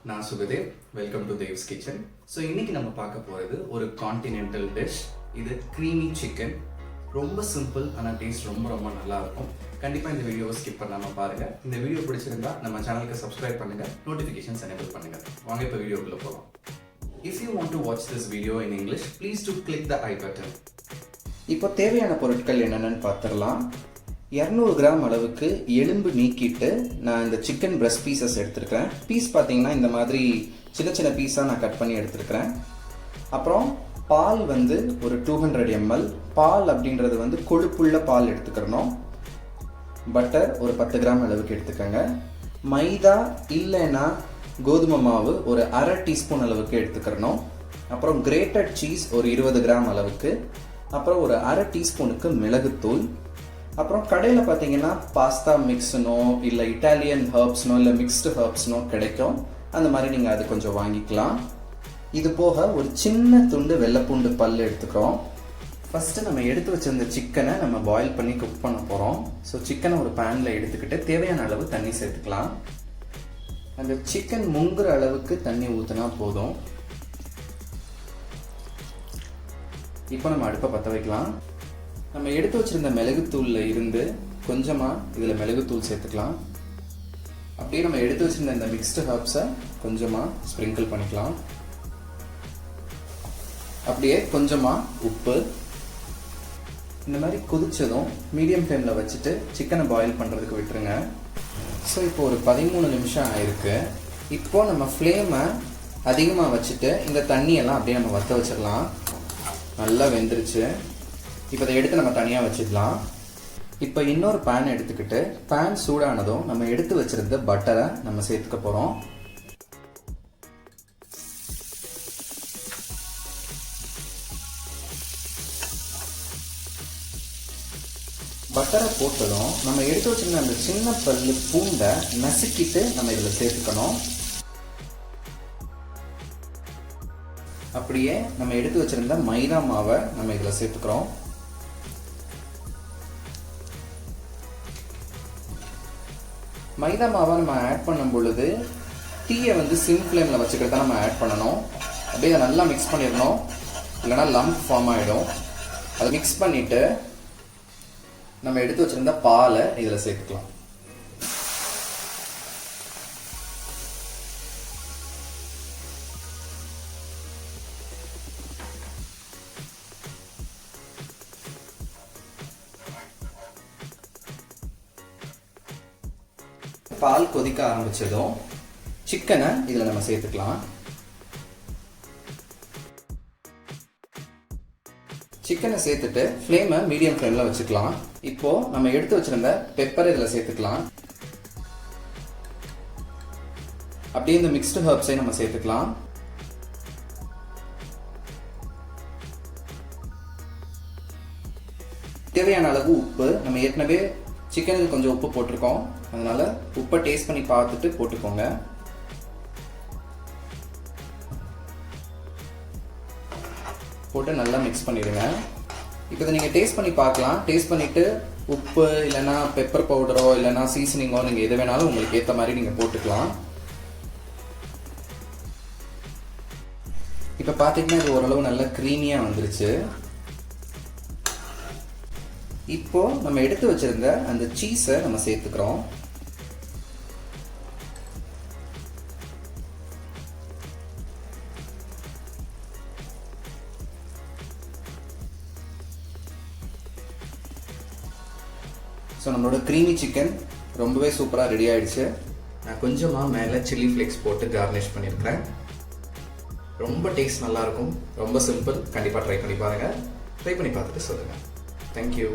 நான் Sukhdev. Welcome to Dev's kitchen. So இன்னைக்கு நம்ம பார்க்க போகிறது ஒரு கான்டினென்டல் டிஷ். இது க்ரீமி சிக்கன். ரொம்ப சிம்பிள், ஆனால் டேஸ்ட் ரொம்ப ரொம்ப நல்லா இருக்கும். கண்டிப்பாக இந்த வீடியோவை ஸ்கிப் பண்ணாமல் பாருங்கள். இந்த வீடியோ பிடிச்சிருந்தா நம்ம சேனலுக்கு சப்ஸ்கிரைப் பண்ணுங்கள், நோட்டிஃபிகேஷன்ஸ் எனேபிள் பண்ணுங்கள். வாங்க இப்போ வீடியோக்குள்ளே போகலாம். If you want to watch this video in English, please do click the I button. இப்போ தேவையான பொருட்கள் என்னென்னு பார்த்துடலாம். 200 கிராம் அளவுக்கு எலும்பு நீக்கிட்டு நான் இந்த சிக்கன் பிரஸ்ட் பீசஸ் எடுத்துருக்கிறேன். பீஸ் பார்த்தீங்கன்னா இந்த மாதிரி சின்ன சின்ன பீஸாக நான் கட் பண்ணி எடுத்துருக்கிறேன். அப்புறம் பால் வந்து ஒரு 200 ml. பால் அப்படின்றது கொழுப்புள்ள பால் எடுத்துக்கிறணும். பட்டர் ஒரு 10 கிராம் அளவுக்கு எடுத்துக்கோங்க. மைதா இல்லைன்னா கோதுமை மாவு ஒரு அரை டீஸ்பூன் அளவுக்கு எடுத்துக்கிறணும். அப்புறம் கிரேட்டட் சீஸ் ஒரு 20 கிராம் அளவுக்கு. அப்புறம் ஒரு அரை டீஸ்பூனுக்கு மிளகுத்தூள். அப்புறம் கடையில் பார்த்தீங்கன்னா பாஸ்தா மிக்ஸ்னோ இல்லை இட்டாலியன் ஹர்ப்ஸ்னோ இல்லை மிக்ஸ்டு ஹர்ப்ஸ்னோ கிடைக்கும். அந்த மாதிரி நீங்கள் அது கொஞ்சம் வாங்கிக்கலாம். இது போக ஒரு சின்ன துண்டு வெள்ளைப்பூண்டு பல் எடுத்துக்கிறோம். ஃபஸ்ட்டு நம்ம எடுத்து வச்சிருந்த சிக்கனை நம்ம பாயில் பண்ணி குக் பண்ண போகிறோம். ஸோ சிக்கனை ஒரு பேனில் எடுத்துக்கிட்டு தேவையான அளவு தண்ணி சேர்த்துக்கலாம். அந்த சிக்கன் முங்குற அளவுக்கு தண்ணி ஊற்றினா போதும். இப்போ நம்ம அடுப்பை பற்ற வைக்கலாம். நம்ம எடுத்து வச்சிருந்த மிளகுத்தூளில் இருந்து கொஞ்சமாக இதில் மிளகுத்தூள் சேர்த்துக்கலாம். அப்படியே நம்ம எடுத்து வச்சிருந்த இந்த மிக்ஸ்டு ஹர்ப்ஸை கொஞ்சமாக ஸ்ப்ரிங்கிள் பண்ணிக்கலாம். அப்படியே கொஞ்சமாக உப்பு. இந்த மாதிரி கொதிச்சதும் மீடியம் ஃப்ளேமில் வச்சுட்டு சிக்கனை பாயில் பண்ணுறதுக்கு விட்டுருங்க. ஸோ இப்போ ஒரு 13 நிமிஷம் ஆயிருக்கு. இப்போ நம்ம ஃப்ளேமை அதிகமாக வச்சுட்டு இந்த தண்ணியெல்லாம் அப்படியே நம்ம வற்ற வச்சிடலாம். நல்லா வெந்துருச்சு. இப்போ இதை எடுத்து நம்ம தனியாக வச்சுக்கலாம். இப்போ இன்னொரு பேன் எடுத்துக்கிட்டு பேன் சூடானதும் நம்ம எடுத்து வச்சிருந்த பட்டரை நம்ம சேர்த்துக்க போகிறோம். பட்டரை போட்டதும் நம்ம எடுத்து வச்சிருந்த அந்த சின்ன பல்லு பூண்டை நசுக்கிட்டு நம்ம இதில் சேர்த்துக்கணும். அப்படியே நம்ம எடுத்து வச்சிருந்த மைதா மாவை நம்ம இதில் சேர்த்துக்கிறோம். மைதா மாவை நம்ம ஆட் பண்ணும் பொழுது டீயை சிம் ஃப்ளேமில் வச்சுக்கிட்டு தான் நம்ம ஆட் பண்ணணும். அப்படியே அதை நல்லா மிக்ஸ் பண்ணிடணும், இல்லைனா லம்ப் ஃபார்ம் ஆகிடும். அதை மிக்ஸ் பண்ணிவிட்டு நம்ம எடுத்து வச்சிருந்த பாலை இதில் சேர்த்துக்கலாம். பால் கொதிக்க ஆரம்பிச்சதும் சிக்கனை இதில் நம்ம சேர்த்துக்கலாம். சிக்கனை சேர்த்துட்டு ஃப்ளேமை மீடியம் ஃப்ளேமில் வச்சுக்கலாம். இப்போ நம்ம எடுத்து வச்சிருந்த பெப்பரை இதில் சேர்த்துக்கலாம். அப்படியே இந்த மிக்ஸ்டு ஹர்ப்ஸை நம்ம சேர்த்துக்கலாம். தேவையான அளவு உப்பு. நம்ம ஏற்கனவே சிக்கனுக்கு கொஞ்சம் உப்பு போட்டிருக்கோம், அதனால உப்பை டேஸ்ட் பண்ணி பார்த்துட்டு போட்டுக்கோங்க. போட்டு நல்லா மிக்ஸ் பண்ணிடுங்க. இப்போ இதை நீங்கள் டேஸ்ட் பண்ணி பார்க்கலாம். டேஸ்ட் பண்ணிவிட்டு உப்பு இல்லைன்னா பெப்பர் பவுடரோ இல்லைன்னா சீசனிங்கோ நீங்கள் எது வேணாலும் உங்களுக்கு ஏற்ற மாதிரி நீங்கள் போட்டுக்கலாம். இப்போ பார்த்தீங்கன்னா இது ஓரளவு நல்லா க்ரீமியாக வந்துருச்சு. இப்போ நம்ம எடுத்து வச்சிருந்த அந்த சீஸை நம்ம சேர்த்துக்கிறோம். ஸோ நம்மளோட க்ரீமி சிக்கன் ரொம்பவே சூப்பராக ரெடி ஆயிடுச்சு. நான் கொஞ்சமாக மேலே சில்லி ஃப்ளேக்ஸ் போட்டு கார்னிஷ் பண்ணியிருக்கிறேன். ரொம்ப டேஸ்ட் நல்லாயிருக்கும். ரொம்ப சிம்பிள். கண்டிப்பாக ட்ரை பண்ணி பாருங்கள். ட்ரை பண்ணி பார்த்துட்டு சொல்லுங்கள். தேங்க்யூ.